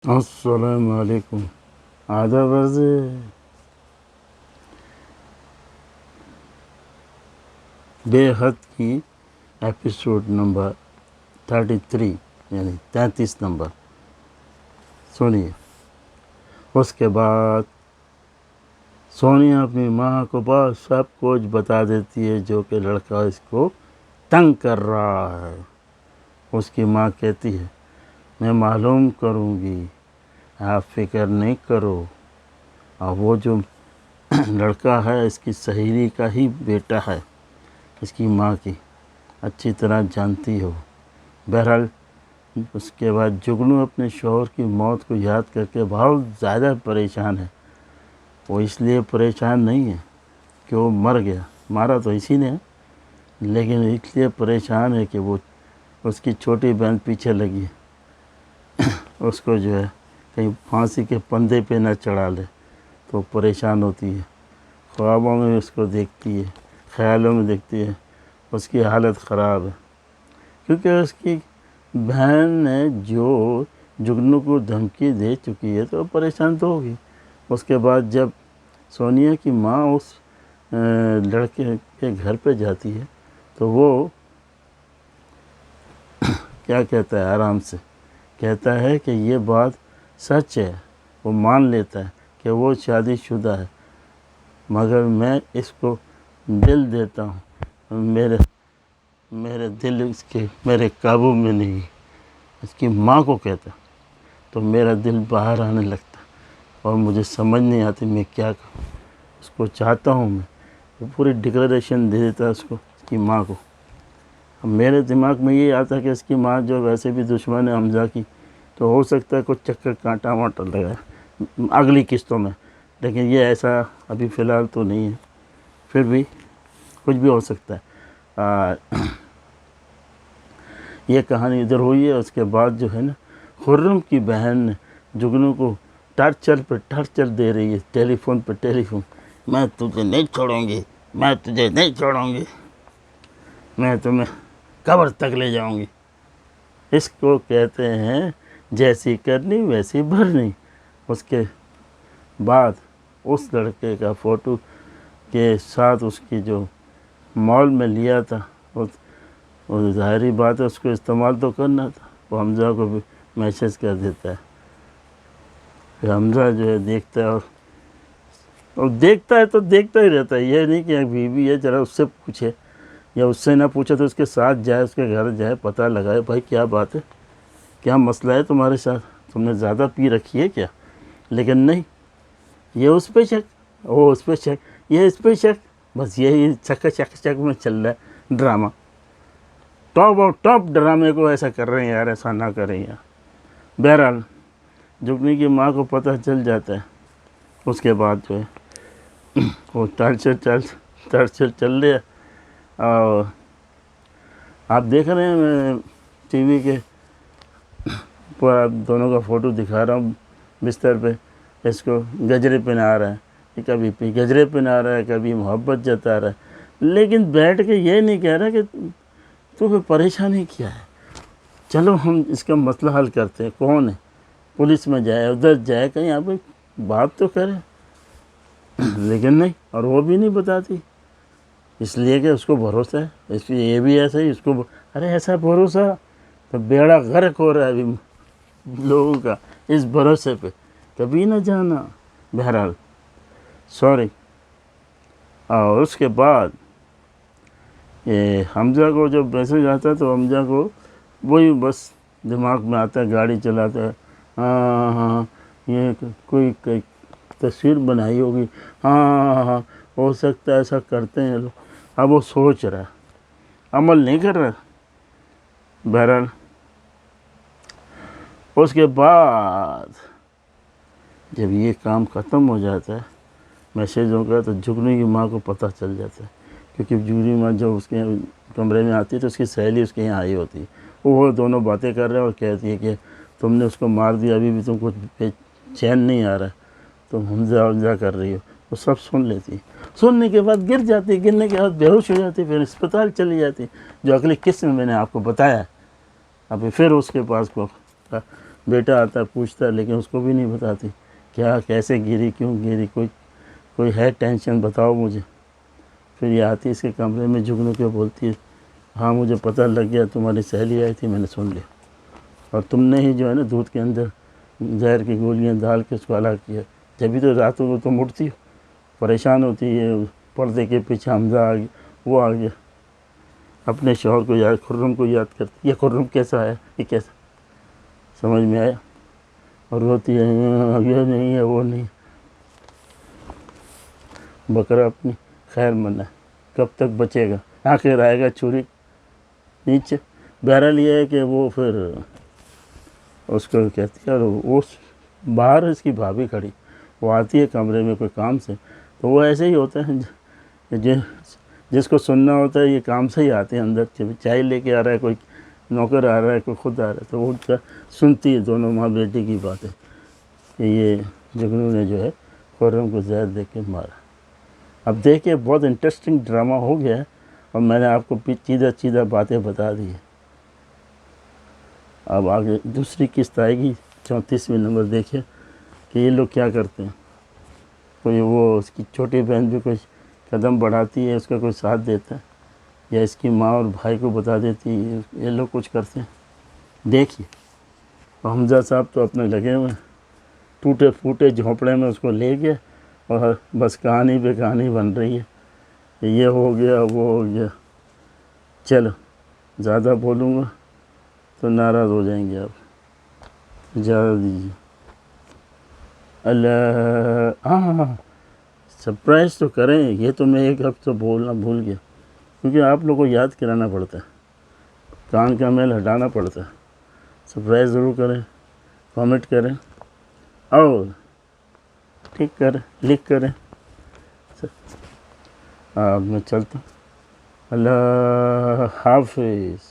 السلام علیکم. آداب عرض بے حد کی ایپیسوڈ نمبر 33 یعنی 33 نمبر سنیے. اس کے بعد سونیا اپنی ماں کو بس سب کچھ بتا دیتی ہے جو کہ لڑکا اس کو تنگ کر رہا ہے. اس کی ماں کہتی ہے میں معلوم کروں گی، آپ فکر نہیں کرو. اور وہ جو لڑکا ہے اس کی سہیلی کا ہی بیٹا ہے، اس کی ماں کی اچھی طرح جانتی ہو. بہرحال اس کے بعد جگنو اپنے شوہر کی موت کو یاد کر کے بہت زیادہ پریشان ہے. وہ اس لیے پریشان نہیں ہے کہ وہ مر گیا، مارا تو اسی نے ہے، لیکن اس لیے پریشان ہے کہ وہ اس کی چھوٹی بہن پیچھے لگی ہے، اس کو جو ہے کہیں پھانسی کے پندے پہ نہ چڑھا لے تو پریشان ہوتی ہے. خوابوں میں اس کو دیکھتی ہے، خیالوں میں دیکھتی ہے. اس کی حالت خراب ہے کیونکہ اس کی بہن نے جو جگنو کو دھمکی دے چکی ہے تو پریشان تو ہوگی. اس کے بعد جب سونیا کی ماں اس لڑکے کے گھر پہ جاتی ہے تو وہ کیا کہتا ہے، آرام سے کہتا ہے کہ یہ بات سچ ہے. وہ مان لیتا ہے کہ وہ شادی شدہ ہے، مگر میں اس کو دل دیتا ہوں، میرے دل اس کے میرے قابو میں نہیں. اس کی ماں کو کہتا تو میرا دل باہر آنے لگتا اور مجھے سمجھ نہیں آتی میں کیا کروں. اس کو چاہتا ہوں میں. وہ پوری ڈکلریشن دے دیتا ہے اس کی ماں کو. اب میرے دماغ میں یہ آتا کہ اس کی ماں جو ویسے بھی دشمن ہے حمزہ کی، تو ہو سکتا ہے کچھ چکر کانٹا وانٹا لگا اگلی قسطوں میں، لیکن یہ ایسا ابھی فی الحال تو نہیں ہے. پھر بھی کچھ بھی ہو سکتا ہے. یہ کہانی ادھر ہوئی ہے. اس کے بعد جو ہے نا، خرم کی بہن نے جگنو کو ٹارچر پہ ٹارچر دے رہی ہے، ٹیلی فون پہ ٹیلی فون. میں تجھے نہیں چھوڑوں گی، میں تجھے نہیں چھوڑوں گی، میں تمہیں قبر تک لے جاؤں گی. اس کو کہتے ہیں جیسی کرنی ویسی بھرنی. اس کے بعد اس لڑکے کا فوٹو کے ساتھ اس کی جو مال میں لیا تھا، وہ ظاہری بات ہے اس کو استعمال تو کرنا تھا. وہ حمزہ کو بھی میسیج کر دیتا ہے. پھر حمزہ جو ہے دیکھتا ہے اور دیکھتا ہے تو دیکھتا ہی رہتا ہے. یہ نہیں کہ بیوی ہے ذرا اس سے پوچھے، یا اس سے نہ پوچھے تو اس کے ساتھ جائے، اس کے گھر جائے، پتہ لگائے بھائی کیا بات ہے، کیا مسئلہ ہے تمہارے ساتھ، تم نے زیادہ پی رکھی ہے کیا. لیکن نہیں، یہ اس پہ شک، وہ اس پہ شک، یہ اس پہ شک، بس یہی چک چک چک میں چل رہا ہے ڈرامہ. ٹاپ اور ٹاپ ڈرامے کو ایسا کر رہے ہیں یار، ایسا نہ کریں یار. بہرحال جگنی کی ماں کو پتہ چل جاتا ہے. اس کے بعد جو ہے وہ ٹارچر چل رہا ہے. اور آپ دیکھ رہے ہیں میں ٹی وی کے اوپر آپ دونوں کا فوٹو دکھا رہا ہوں بستر پہ. اس کو گجرے پہنا رہا ہے، کبھی گجرے پہنا رہا ہے، کبھی محبت جتا رہا ہے، لیکن بیٹھ کے یہ نہیں کہہ رہا کہ تمہیں پریشانی کیا ہے، چلو ہم اس کا مسئلہ حل کرتے ہیں. کون ہے؟ پولیس میں جائے، ادھر جائے، کہیں آپ بات تو کرے. لیکن نہیں، اور وہ بھی نہیں بتاتی، اس لیے کہ اس کو بھروسہ ہے. اس لیے یہ بھی ایسا ہی اس کو ارے ایسا بھروسہ تو بیڑا غرق ہو رہا ہے ابھی لوگوں کا اس بھروسے پہ، کبھی نہ جانا. بہرحال سوری. اور اس کے بعد یہ حمزہ کو جب میسج آتا ہے تو حمزہ کو وہی بس دماغ میں آتا ہے، گاڑی چلاتا ہے، ہاں ہاں یہ کوئی تصویر بنائی ہوگی، ہاں ہاں ہو سکتا ہے ایسا کرتے ہیں لوگ. اب وہ سوچ رہا ہے، عمل نہیں کر رہا. بہرحال اس کے بعد جب یہ کام ختم ہو جاتا ہے میسیجوں کا، تو جگنو کی ماں کو پتہ چل جاتا ہے. کیونکہ جگنو کی ماں جب اس کے کمرے میں آتی ہے تو اس کی سہیلی اس کے یہاں آئی ہوتی ہے. وہ دونوں باتیں کر رہے ہیں اور کہتی ہے کہ تم نے اس کو مار دیا، ابھی بھی تم کو چین نہیں آ رہا ہے، تم حمزہ کر رہی ہو. وہ سب سن لیتی ہے. سننے کے بعد گر جاتی ہے، گرنے کے بعد بے ہوش ہو جاتی ہے، پھر اسپتال چلی جاتی ہے. جو اگلی قسط میں نے آپ کو بتایا. ابھی پھر اس کے پاس کو بیٹا آتا ہے پوچھتا ہے لیکن اس کو بھی نہیں بتاتی کیا کیسے گری کیوں گری، کوئی ہے ٹینشن بتاؤ مجھے۔ پھر یہ آتی ہے اس کے کمرے میں جگنو کے بولتی ہے ہاں مجھے پتہ لگ گیا تمہاری سہیلی آئی تھی، میں نے سن لیا، اور تم نے ہی جو ہے نا دودھ کے اندر زہر کی گولیاں ڈال کے اس کو ہلاک کیا، جبھی تو راتوں کو تم اٹھتی ہو پریشان ہوتی ہے، پردے کے پیچھے حمزہ آ گیا، وہ آ گیا، اپنے شوہر کو یاد، خرم کو یاد کرتی، یہ خرم کیسا ہے، یہ کیسا، سمجھ میں آیا، اور روتی ہے یہ نہیں ہے وہ نہیں۔ بکرا اپنی خیر منا ہے، کب تک بچے گا، آخر آئے گا چھری نیچے۔ بہرحال یہ ہے کہ وہ پھر اس کو کہتی ہے، اور وہ باہر اس کی بھابھی کھڑی، وہ آتی ہے کمرے میں کوئی کام سے، تو وہ ایسے ہی ہوتا ہے جس کو سننا ہوتا ہے یہ کام سے ہی آتے ہیں اندر، چائے لے کے آ رہا ہے کوئی نوکر آ رہا ہے کوئی خود آ رہا ہے، تو وہ سنتی ہے دونوں ماں بیٹی کی باتیں کہ یہ جگنو نے جو ہے خرم کو زہر دے کے مارا۔ اب دیکھیں بہت انٹرسٹنگ ڈرامہ ہو گیا ہے، اور میں نے آپ کو چیدہ باتیں بتا دی ہیں۔ اب آگے دوسری قسط آئے گی 34ویں نمبر، دیکھیں کہ یہ لوگ کیا کرتے ہیں، کوئی وہ اس کی چھوٹی بہن بھی کوئی قدم بڑھاتی ہے، اس کا کوئی ساتھ دیتا ہے، یا اس کی ماں اور بھائی کو بتا دیتی ہے، یہ لوگ کچھ کرتے ہیں۔ دیکھیے حمزہ صاحب تو اپنے لگے ہوئے ہیں، ٹوٹے پھوٹے جھونپڑے میں اس کو لے گئے، اور بس کہانی پہ کہانی بن رہی ہے کہ یہ ہو گیا وہ ہو گیا۔ چلو زیادہ بولوں گا تو ناراض ہو جائیں گے آپ، اجازت دیجیے۔ اللہ ہاں سرپرائز تو کریں، یہ تو میں ایک ہفتہ بولنا بھول گیا، کیونکہ آپ لوگوں کو یاد کرانا پڑتا ہے، کان کا میل ہٹانا پڑتا ہے۔ سرپرائز ضرور کریں، کامنٹ کریں، اور ٹھیک کریں، لکھ کریں۔ میں چلتا ہوں، اللہ حافظ۔